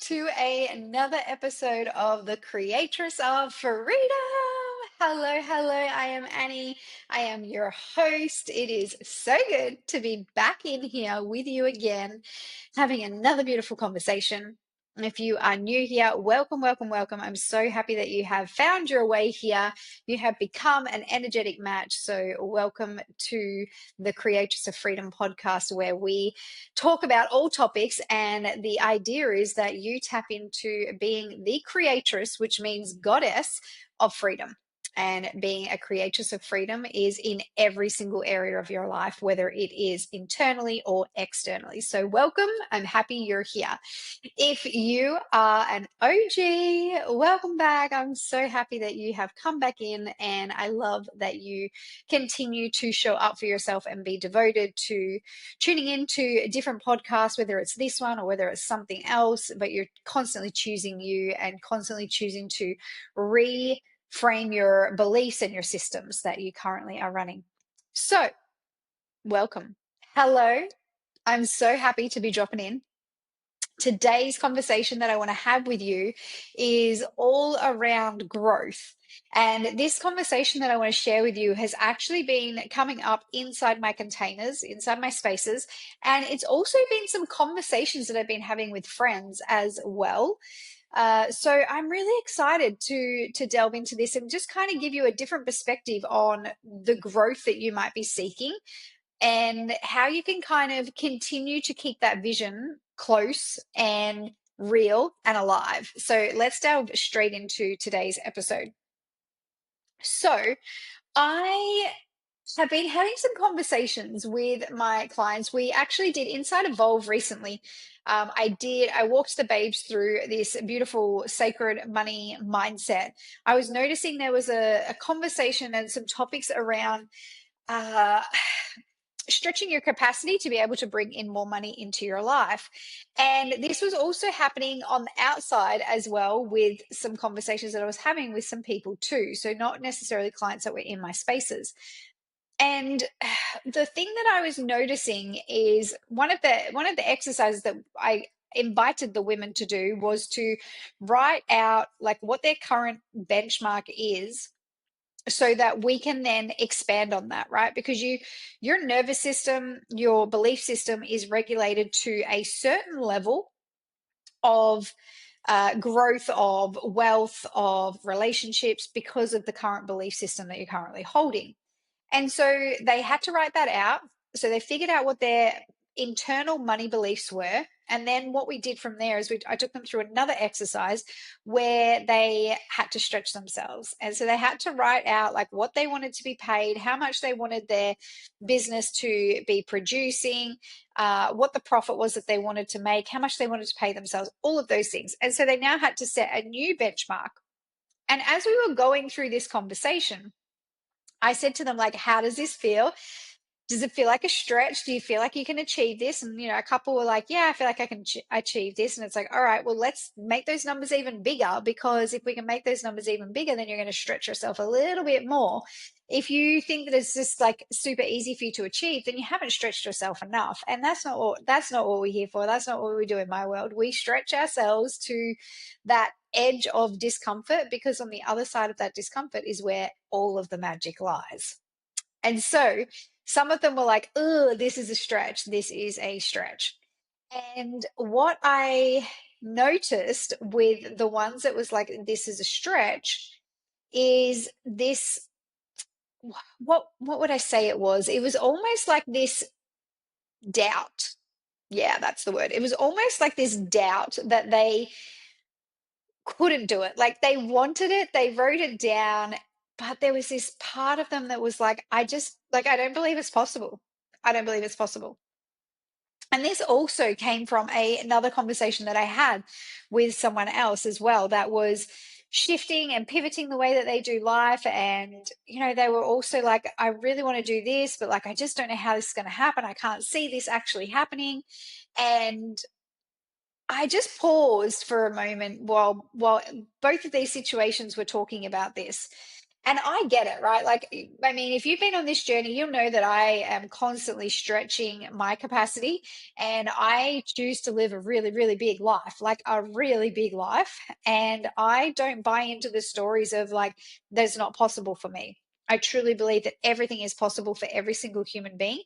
to another episode of the Creatress of Freedom. Hello, hello. I am Annie. I am your host. It is so good to be back in here with you again, having another beautiful conversation. And if you are new here, welcome, welcome, welcome. I'm so happy that you have found your way here. You have become an energetic match. So, welcome to the Creatress of Freedom podcast, where we talk about all topics. And the idea is that you tap into being the creatress, which means goddess of freedom. And being a creatress of freedom is in every single area of your life, whether it is internally or externally. So, welcome. I'm happy you're here. If you are an OG, welcome back. I'm so happy that you have come back in, and I love that you continue to show up for yourself and be devoted to tuning into different podcasts, whether it's this one or whether it's something else, but you're constantly choosing you and constantly choosing to reframe your beliefs and your systems that you currently are running. So, welcome. Hello. I'm so happy to be dropping in. Today's conversation that I want to have with you is all around growth. And this conversation that I want to share with you has actually been coming up inside my containers, inside my spaces. And it's also been some conversations that I've been having with friends as well. So I'm really excited to delve into this and just kind of give you a different perspective on the growth that you might be seeking and how you can kind of continue to keep that vision close and real and alive. So let's delve straight into today's episode. So I have been having some conversations with my clients. We actually did Inside Evolve recently. I walked the babes through this beautiful sacred money mindset. I was noticing there was a conversation and some topics around uh, stretching your capacity to be able to bring in more money into your life. And this was also happening on the outside as well, with some conversations that I was having with some people too. So, not necessarily clients that were in my spaces. And the thing that I was noticing is one of the exercises that I invited the women to do was to write out like what their current benchmark is, so that we can then expand on that, right? Because your nervous system, your belief system is regulated to a certain level of growth, of wealth, of relationships, because of the current belief system that you're currently holding. And so they had to write that out. So they figured out what their internal money beliefs were. And then what we did from there is I took them through another exercise where they had to stretch themselves. And so they had to write out like what they wanted to be paid, how much they wanted their business to be producing, what the profit was that they wanted to make, how much they wanted to pay themselves, all of those things. And so they now had to set a new benchmark. And as we were going through this conversation, I said to them, like, how does this feel? Does it feel like a stretch? Do you feel like you can achieve this? And, a couple were like, yeah, I feel like I can achieve this. And it's like, all right, well, let's make those numbers even bigger, because if we can make those numbers even bigger, then you're going to stretch yourself a little bit more. If you think that it's just like super easy for you to achieve, then you haven't stretched yourself enough. And that's not what we're here for. That's not what we do in my world. We stretch ourselves to that edge of discomfort, because on the other side of that discomfort is where all of the magic lies. And so some of them were like, oh, this is a stretch. This is a stretch. And what I noticed with the ones that was like, this is a stretch, is this, what would I say it was? It was almost like this doubt. Yeah, that's the word. It was almost like this doubt that they couldn't do it. Like they wanted it, they wrote it down, but there was this part of them that was like, I don't believe it's possible. I don't believe it's possible. And this also came from another conversation that I had with someone else as well, that was shifting and pivoting the way that they do life. And, they were also like, I really want to do this, but like, I just don't know how this is going to happen. I can't see this actually happening. And I just paused for a moment while both of these situations were talking about this. And I get it, right? Like, I mean, if you've been on this journey, you'll know that I am constantly stretching my capacity, and I choose to live a really, really big life, like a really big life. And I don't buy into the stories of like, that's not possible for me. I truly believe that everything is possible for every single human being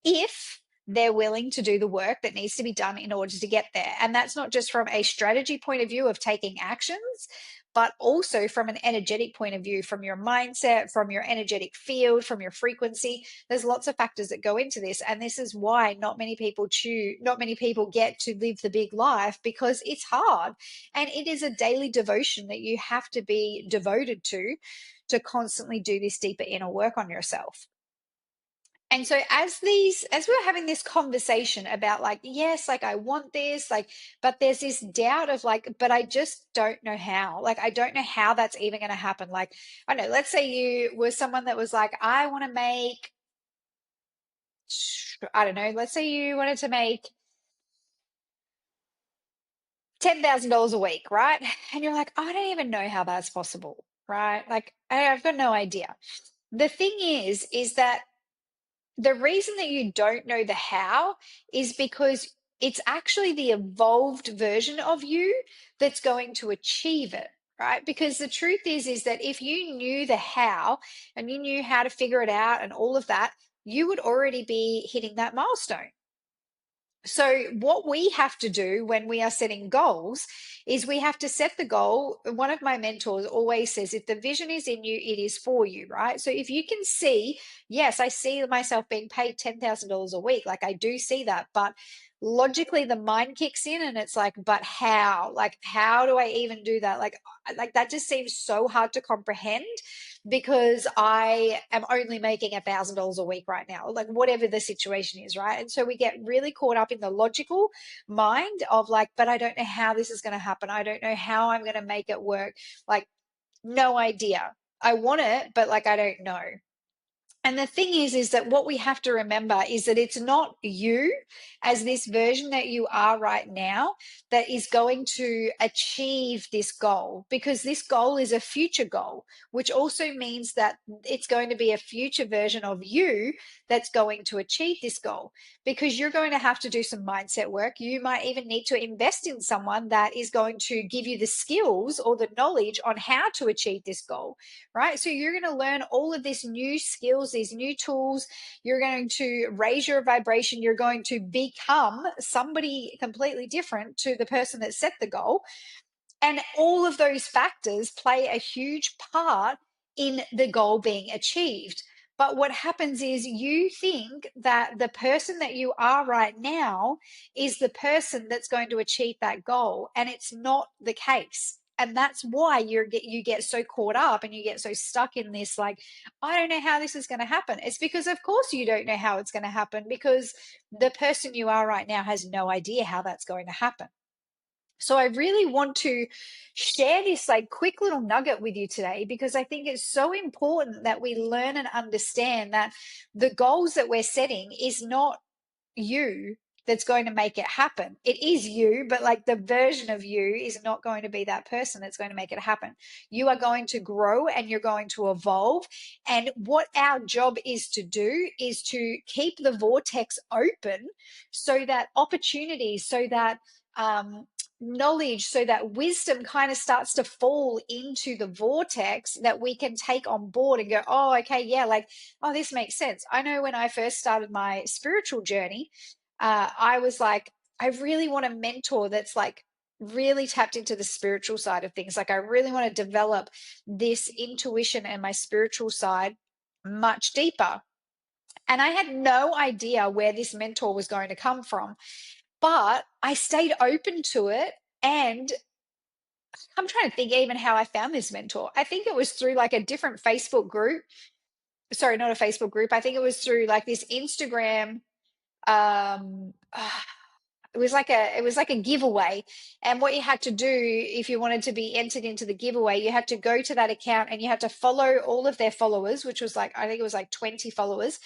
if they're willing to do the work that needs to be done in order to get there. And that's not just from a strategy point of view of taking actions, but also from an energetic point of view, from your mindset, from your energetic field, from your frequency. There's lots of factors that go into this. And this is why not many people get to live the big life, because it's hard. And it is a daily devotion that you have to be devoted to constantly do this deeper inner work on yourself. And so as we were having this conversation about like, yes, like I want this, like, but there's this doubt of like, but I just don't know how. Like, I don't know how that's even going to happen. Like, I don't know, let's say you were someone that was like, I want to make, I don't know, let's say you wanted to make $10,000 a week, right? And you're like, I don't even know how that's possible, right? Like, I've got no idea. The thing is that the reason that you don't know the how is because it's actually the evolved version of you that's going to achieve it, right? Because the truth is that if you knew the how and you knew how to figure it out and all of that, you would already be hitting that milestone. So, what we have to do when we are setting goals is we have to set the goal. One of my mentors always says, if the vision is in you, it is for you, right? So, if you can see, yes, I see myself being paid $10,000 a week, like I do see that, but logically the mind kicks in and it's like, but how? Like, how do I even do that? Like that just seems so hard to comprehend because I am only making $1,000 a week right now, like whatever the situation is, right? And so we get really caught up in the logical mind of like, but I don't know how this is going to happen. I don't know how I'm going to make it work. Like, no idea. I want it, but like, I don't know. And the thing is that what we have to remember is that it's not you as this version that you are right now that is going to achieve this goal, because this goal is a future goal, which also means that it's going to be a future version of you that's going to achieve this goal, because you're going to have to do some mindset work. You might even need to invest in someone that is going to give you the skills or the knowledge on how to achieve this goal, right? So you're going to learn all of these new skills, these new tools. You're going to raise your vibration. You're going to become somebody completely different to the person that set the goal. And all of those factors play a huge part in the goal being achieved. But what happens is you think that the person that you are right now is the person that's going to achieve that goal. And it's not the case. And that's why you get so caught up and you get so stuck in this, like, I don't know how this is going to happen. It's because, of course, you don't know how it's going to happen, because the person you are right now has no idea how that's going to happen. So I really want to share this like quick little nugget with you today, because I think it's so important that we learn and understand that the goals that we're setting is not you that's going to make it happen. It is you, but like the version of you is not going to be that person that's going to make it happen. You are going to grow and you're going to evolve. And what our job is to do is to keep the vortex open so that opportunities, so that knowledge, so that wisdom kind of starts to fall into the vortex that we can take on board and go, oh, okay, yeah, like, oh, this makes sense. I know when I first started my spiritual journey, I was like, I really want a mentor that's like really tapped into the spiritual side of things. Like, I really want to develop this intuition and my spiritual side much deeper. And I had no idea where this mentor was going to come from, but I stayed open to it. And I'm trying to think even how I found this mentor. I think it was through like a different Facebook group. Sorry, not a Facebook group. I think it was through like this Instagram. Um, it was like a giveaway, and what you had to do if you wanted to be entered into the giveaway, you had to go to that account and you had to follow all of their followers, which was like, I think it was like 20 followers.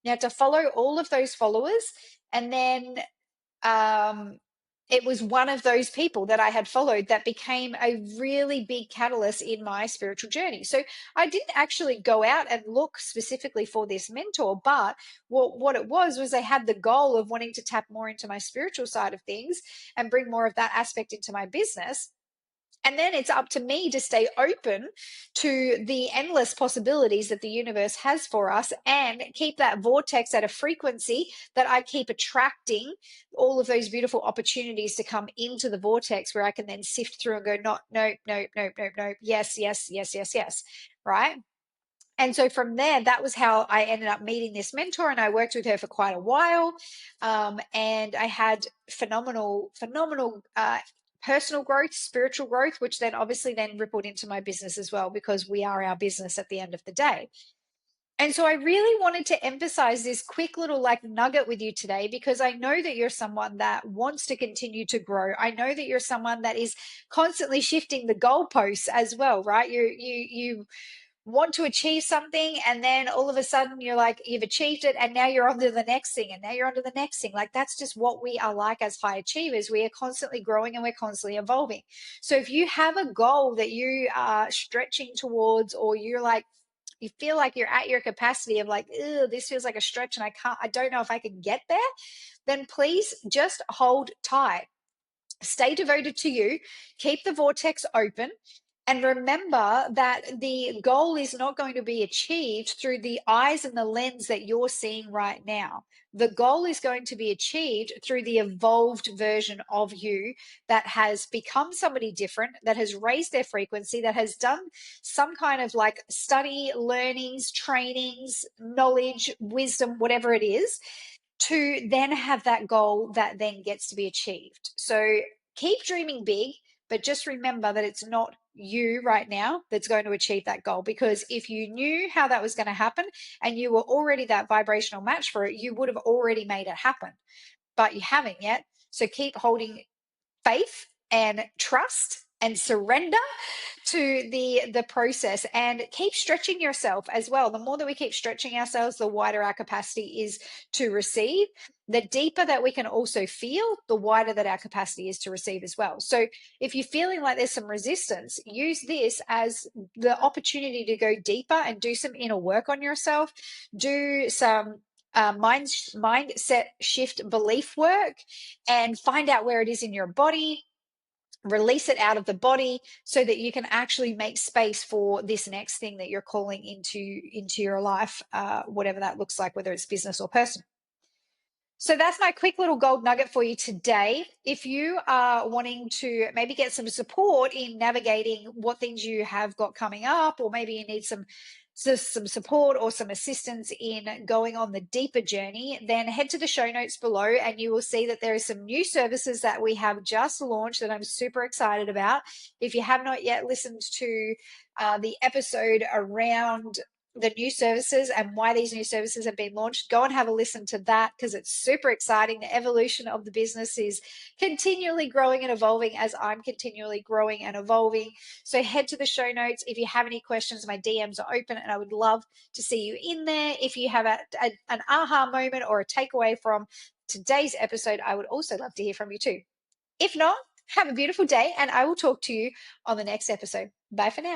You had to follow all of those followers, and then um it was one of those people that I had followed that became a really big catalyst in my spiritual journey. So I didn't actually go out and look specifically for this mentor, but what it was they had the goal of wanting to tap more into my spiritual side of things and bring more of that aspect into my business. And then it's up to me to stay open to the endless possibilities that the universe has for us and keep that vortex at a frequency that I keep attracting all of those beautiful opportunities to come into the vortex where I can then sift through and go, no, no, no, no, no, no, yes, yes, yes, yes, yes. Right. And so from there, that was how I ended up meeting this mentor, and I worked with her for quite a while. And I had phenomenal personal growth, spiritual growth, which then obviously then rippled into my business as well, because we are our business at the end of the day. And so I really wanted to emphasize this quick little like nugget with you today, because I know that you're someone that wants to continue to grow. I know that you're someone that is constantly shifting the goalposts as well, right? You want to achieve something, and then all of a sudden you're like, you've achieved it, and now you're on to the next thing, and now you're on to the next thing. Like, that's just what we are like as high achievers. We are constantly growing and we're constantly evolving. So if you have a goal that you are stretching towards, or you're like, you feel like you're at your capacity of like, this feels like a stretch and I don't know if I can get there, then please just hold tight. Stay devoted to you, keep the vortex open, and remember that the goal is not going to be achieved through the eyes and the lens that you're seeing right now. The goal is going to be achieved through the evolved version of you that has become somebody different, that has raised their frequency, that has done some kind of like study, learnings, trainings, knowledge, wisdom, whatever it is, to then have that goal that then gets to be achieved. So keep dreaming big, but just remember that it's not you right now that's going to achieve that goal. Because if you knew how that was going to happen and you were already that vibrational match for it, you would have already made it happen, but you haven't yet. So keep holding faith and trust and surrender to the process, and keep stretching yourself as well. The more that we keep stretching ourselves, the wider our capacity is to receive. The deeper that we can also feel, the wider that our capacity is to receive as well. So if you're feeling like there's some resistance, use this as the opportunity to go deeper and do some inner work on yourself, do some mindset shift belief work, and find out where it is in your body, release it out of the body, so that you can actually make space for this next thing that you're calling into your life, whatever that looks like, whether it's business or personal. So that's my quick little gold nugget for you today. If you are wanting to maybe get some support in navigating what things you have got coming up, or maybe you need some support or some assistance in going on the deeper journey, then head to the show notes below and you will see that there are some new services that we have just launched that I'm super excited about. If you have not yet listened to the episode around the new services and why these new services have been launched, go and have a listen to that, because it's super exciting. The evolution of the business is continually growing and evolving as I'm continually growing and evolving. So head to the show notes. If you have any questions, my DMs are open and I would love to see you in there. If you have an aha moment or a takeaway from today's episode, I would also love to hear from you too. If not, have a beautiful day and I will talk to you on the next episode. Bye for now.